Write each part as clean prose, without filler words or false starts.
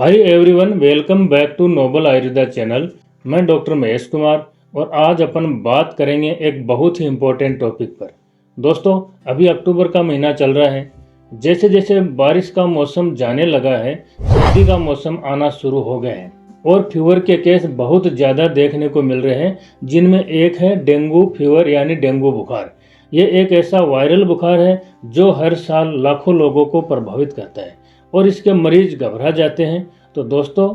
Hi everyone, welcome back to Noble Ayurveda channel. मैं doctor Mahesh Kumar और आज अपन बात करेंगे एक बहुत ही इम्पोर्टेंट टॉपिक पर। दोस्तों, अभी अक्टूबर का महीना चल रहा है। जैसे जैसे बारिश का मौसम जाने लगा है, सर्दी का मौसम आना शुरू हो गया है और फीवर के केस बहुत ज़्यादा देखने को मिल रहे हैं, जिनमें एक है डेंगू फीवर यानी डेंगू बुखार। ये एक ऐसा वायरल बुखार है जो हर साल लाखों लोगों को प्रभावित करता है और इसके मरीज घबरा जाते हैं। तो दोस्तों,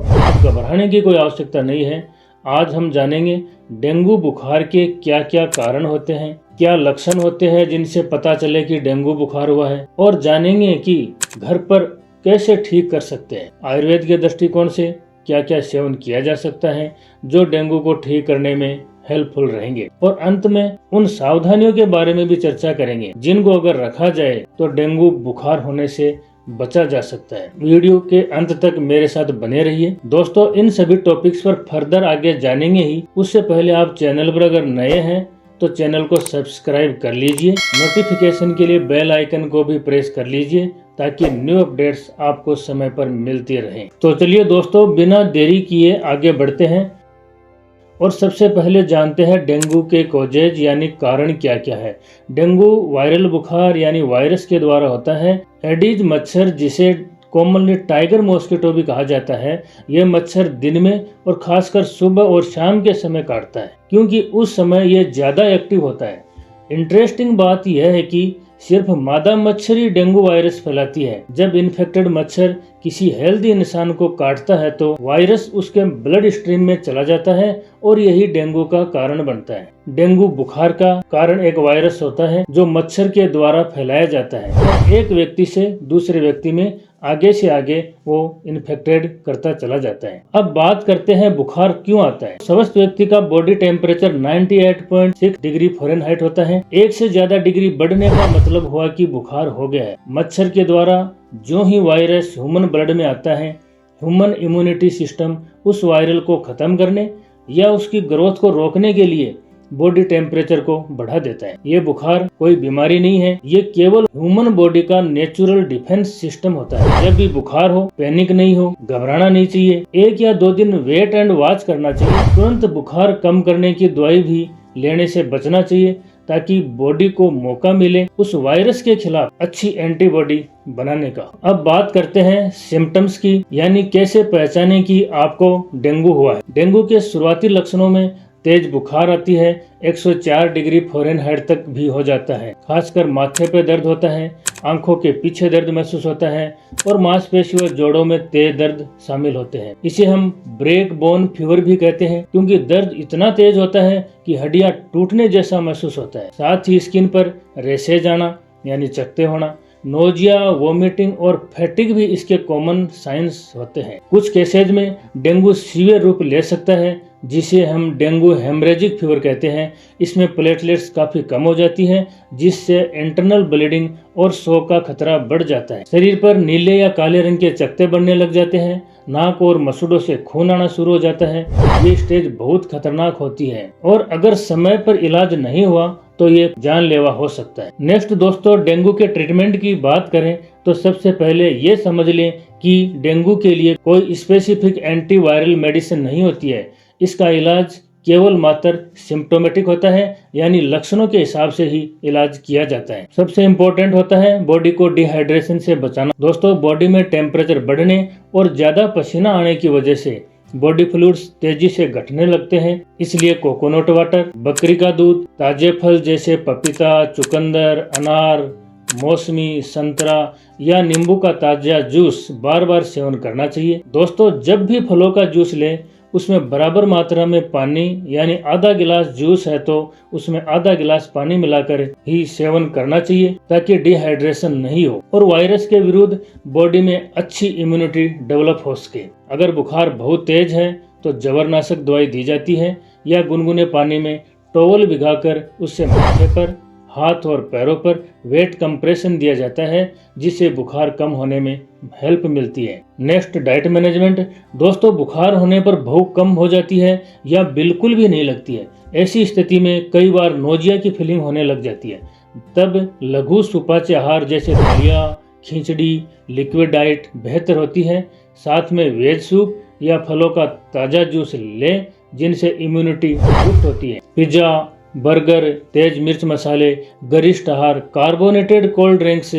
घबराने की कोई आवश्यकता नहीं है। आज हम जानेंगे डेंगू बुखार के क्या क्या कारण होते हैं, क्या लक्षण होते हैं जिनसे पता चले कि डेंगू बुखार हुआ है, और जानेंगे कि घर पर कैसे ठीक कर सकते हैं। आयुर्वेद के दृष्टिकोण से क्या क्या सेवन किया जा सकता है जो डेंगू को ठीक करने में हेल्पफुल रहेंगे, और अंत में उन सावधानियों के बारे में भी चर्चा करेंगे जिनको अगर रखा जाए तो डेंगू बुखार होने से बचा जा सकता है। वीडियो के अंत तक मेरे साथ बने रहिए। दोस्तों, इन सभी टॉपिक्स पर फर्दर आगे जानेंगे ही, उससे पहले आप चैनल पर अगर नए हैं तो चैनल को सब्सक्राइब कर लीजिए। नोटिफिकेशन के लिए बेल आइकन को भी प्रेस कर लीजिए ताकि न्यू अपडेट्स आपको समय पर मिलती रहें। तो चलिए दोस्तों, बिना देरी किए आगे बढ़ते हैं और सबसे पहले जानते हैं डेंगू के कॉजेज यानी कारण क्या क्या है। डेंगू वायरल बुखार यानी वायरस के द्वारा होता है। एडीज मच्छर, जिसे कॉमनली टाइगर मॉस्किटो भी कहा जाता है, यह मच्छर दिन में और खासकर सुबह और शाम के समय काटता है क्योंकि उस समय यह ज्यादा एक्टिव होता है। इंटरेस्टिंग बात यह है कि सिर्फ मादा मच्छर ही डेंगू वायरस फैलाती है। जब इन्फेक्टेड मच्छर किसी हेल्दी इंसान को काटता है तो वायरस उसके ब्लड स्ट्रीम में चला जाता है और यही डेंगू का कारण बनता है। डेंगू बुखार का कारण एक वायरस होता है जो मच्छर के द्वारा फैलाया जाता है। एक व्यक्ति से दूसरे व्यक्ति में आगे से आगे वो इन्फेक्टेड करता चला जाता है। अब बात करते हैं बुखार क्यों आता है। स्वस्थ व्यक्ति का बॉडी टेम्परेचर 98.6 डिग्री फ़ारेनहाइट होता है। एक से ज्यादा डिग्री बढ़ने का मतलब हुआ कि बुखार हो गया है। मच्छर के द्वारा जो ही वायरस ह्यूमन ब्लड में आता है, ह्यूमन इम्यूनिटी सिस्टम उस वायरल को खत्म करने या उसकी ग्रोथ को रोकने के लिए बॉडी टेम्परेचर को बढ़ा देता है। ये बुखार कोई बीमारी नहीं है, ये केवल ह्यूमन बॉडी का नेचुरल डिफेंस सिस्टम होता है। जब भी बुखार हो, पैनिक नहीं हो, घबराना नहीं चाहिए। 1 या 2 दिन वेट एंड वॉच करना चाहिए। तुरंत बुखार कम करने की दवाई भी लेने से बचना चाहिए ताकि बॉडी को मौका मिले उस वायरस के खिलाफ अच्छी एंटीबॉडी बनाने का। अब बात करते हैं सिम्टम्स की, यानी कैसे पहचाने कि आपको डेंगू हुआ है। डेंगू के शुरुआती लक्षणों में तेज बुखार आती है, 104 डिग्री फ़ारेनहाइट तक भी हो जाता है। खासकर माथे पे दर्द होता है, आंखों के पीछे दर्द महसूस होता है और मांसपेशियों और जोड़ों में तेज दर्द शामिल होते हैं। इसे हम ब्रेक बोन फीवर भी कहते हैं क्योंकि दर्द इतना तेज होता है कि हड्डियां टूटने जैसा महसूस होता है। साथ ही स्किन पर रेशेज आना यानी चकत्ते होना, नोजिया, वोमिटिंग और फैटिग भी इसके कॉमन साइंस होते हैं। कुछ केसेज में डेंगू सीवियर रूप ले सकता है जिसे हम डेंगू हेमरेजिक फीवर कहते हैं। इसमें प्लेटलेट्स काफी कम हो जाती हैं जिससे इंटरनल ब्लीडिंग और शॉक का खतरा बढ़ जाता है। शरीर पर नीले या काले रंग के चकत्ते बढ़ने लग जाते हैं, नाक और मसूड़ों से खून आना शुरू हो जाता है। ये स्टेज बहुत खतरनाक होती है और अगर समय पर इलाज नहीं हुआ तो ये जानलेवा हो सकता है। नेक्स्ट दोस्तों, डेंगू के ट्रीटमेंट की बात करें तो सबसे पहले ये समझ लें कि डेंगू के लिए कोई स्पेसिफिक एंटीवायरल मेडिसिन नहीं होती है। इसका इलाज केवल मात्र सिम्टोमेटिक होता है, यानी लक्षणों के हिसाब से ही इलाज किया जाता है। सबसे इम्पोर्टेंट होता है बॉडी को डिहाइड्रेशन से बचाना। दोस्तों, बॉडी में टेम्परेचर बढ़ने और ज्यादा पसीना आने की वजह से बॉडी फ्लूइड्स तेजी से घटने लगते हैं, इसलिए कोकोनट वाटर, बकरी का दूध, ताजे फल जैसे पपीता, चुकंदर, अनार, मौसमी, संतरा या नींबू का ताजा जूस बार बार सेवन करना चाहिए। दोस्तों, जब भी फलों का जूस लें उसमें बराबर मात्रा में पानी, यानी आधा गिलास जूस है तो उसमें आधा गिलास पानी मिलाकर ही सेवन करना चाहिए ताकि डिहाइड्रेशन नहीं हो और वायरस के विरुद्ध बॉडी में अच्छी इम्यूनिटी डेवलप हो सके। अगर बुखार बहुत तेज है तो जबरनाशक दवाई दी जाती है या गुनगुने पानी में टॉवल भिगाकर उससे माथे पर, हाथ और पैरों पर वेट कंप्रेशन दिया जाता है जिससे बुखार कम होने में हेल्प मिलती है। Next, diet management. दोस्तों, बुखार होने पर भूख कम हो जाती है या बिल्कुल भी नहीं लगती है। ऐसी स्थिति में कई बार नोजिया की फीलिंग होने लग जाती है। तब लघु सुपाच्य आहार जैसे दलिया, खिचड़ी, लिक्विड डाइट बेहतर होती है। साथ में वेज सूप या फलों का ताज़ा जूस लें जिनसे इम्यूनिटी बूस्ट होती है। पिज्ज़ा, बर्गर, तेज मिर्च मसाले, गरिष्ठ आहार, कार्बोनेटेड कोल्ड ड्रिंक्स,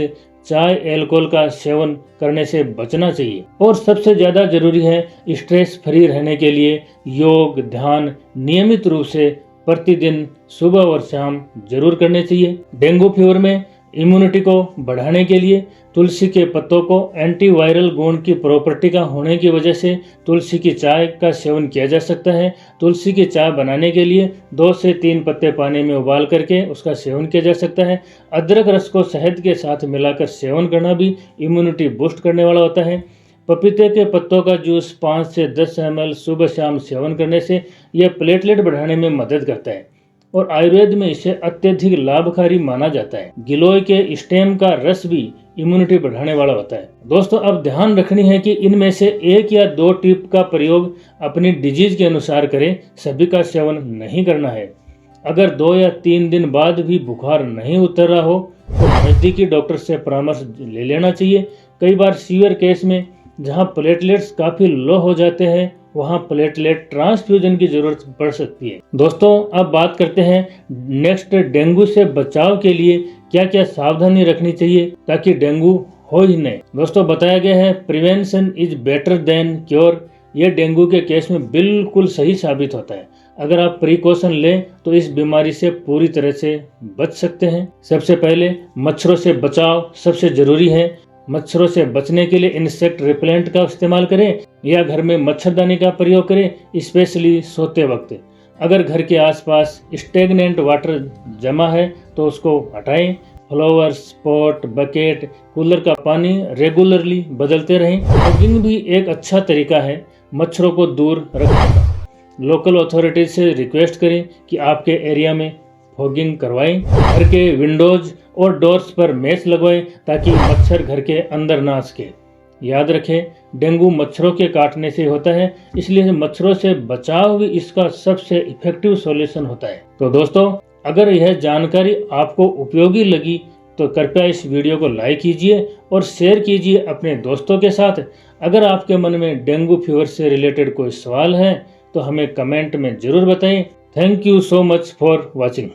चाय, अल्कोहल का सेवन करने से बचना चाहिए। और सबसे ज़्यादा जरूरी है स्ट्रेस फ्री रहने के लिए योग, ध्यान नियमित रूप से प्रतिदिन सुबह और शाम जरूर करने चाहिए। डेंगू फीवर में इम्यूनिटी को बढ़ाने के लिए तुलसी के पत्तों को एंटीवायरल गुण की प्रॉपर्टी का होने की वजह से तुलसी की चाय का सेवन किया जा सकता है। तुलसी की चाय बनाने के लिए 2 से 3 पत्ते पानी में उबाल करके उसका सेवन किया जा सकता है। अदरक रस को शहद के साथ मिलाकर सेवन करना भी इम्यूनिटी बूस्ट करने वाला होता है। पपीते के पत्तों का जूस 5 से 10 ml सुबह शाम सेवन करने से यह प्लेटलेट बढ़ाने में मदद करता है और आयुर्वेद में इसे अत्यधिक लाभकारी माना जाता है। गिलोय के स्टेम का रस भी इम्यूनिटी बढ़ाने वाला होता है। दोस्तों, अब ध्यान रखनी है कि इनमें से 1 या 2 टिप का प्रयोग अपनी डिजीज के अनुसार करें, सभी का सेवन नहीं करना है। अगर 2 या 3 दिन बाद भी बुखार नहीं उतर रहा हो तो नजदीकी डॉक्टर से परामर्श ले लेना चाहिए। कई बार सीवियर केस में जहां प्लेटलेट्स काफी लो हो जाते हैं वहां प्लेटलेट ट्रांसफ्यूजन की जरूरत पड़ सकती है। दोस्तों, अब बात करते हैं नेक्स्ट डेंगू से बचाव के लिए क्या क्या सावधानी रखनी चाहिए ताकि डेंगू हो ही नहीं। दोस्तों, बताया गया है prevention is better than cure. यह डेंगू के केस में बिल्कुल सही साबित होता है। अगर आप प्रिकॉशन लें तो इस बीमारी से पूरी तरह से बच सकते हैं। सबसे पहले मच्छरों से बचाव सबसे जरूरी है। मच्छरों से बचने के लिए इंसेक्ट रिपेलेंट का इस्तेमाल करें या घर में मच्छरदानी का प्रयोग करें, स्पेशली सोते वक्त। अगर घर के आसपास स्टेगनेंट वाटर जमा है तो उसको हटाएं। फ्लावर्स, पॉट, बकेट, कूलर का पानी रेगुलरली बदलते रहें। फॉगिंग भी एक अच्छा तरीका है मच्छरों को दूर रखने का। लोकल अथॉरिटीज से रिक्वेस्ट करें कि आपके एरिया में फॉगिंग करवाएं। घर के विंडोज और डोर्स पर मेश लगवाएं ताकि मच्छर घर के अंदर ना आ सके। याद रखें, डेंगू मच्छरों के काटने से होता है, इसलिए मच्छरों से बचाव भी इसका सबसे इफेक्टिव सॉल्यूशन होता है। तो दोस्तों, अगर यह जानकारी आपको उपयोगी लगी तो कृपया इस वीडियो को लाइक कीजिए और शेयर कीजिए अपने दोस्तों के साथ। अगर आपके मन में डेंगू फीवर से रिलेटेड कोई सवाल है तो हमें कमेंट में जरूर बताएं। Thank you so much for watching.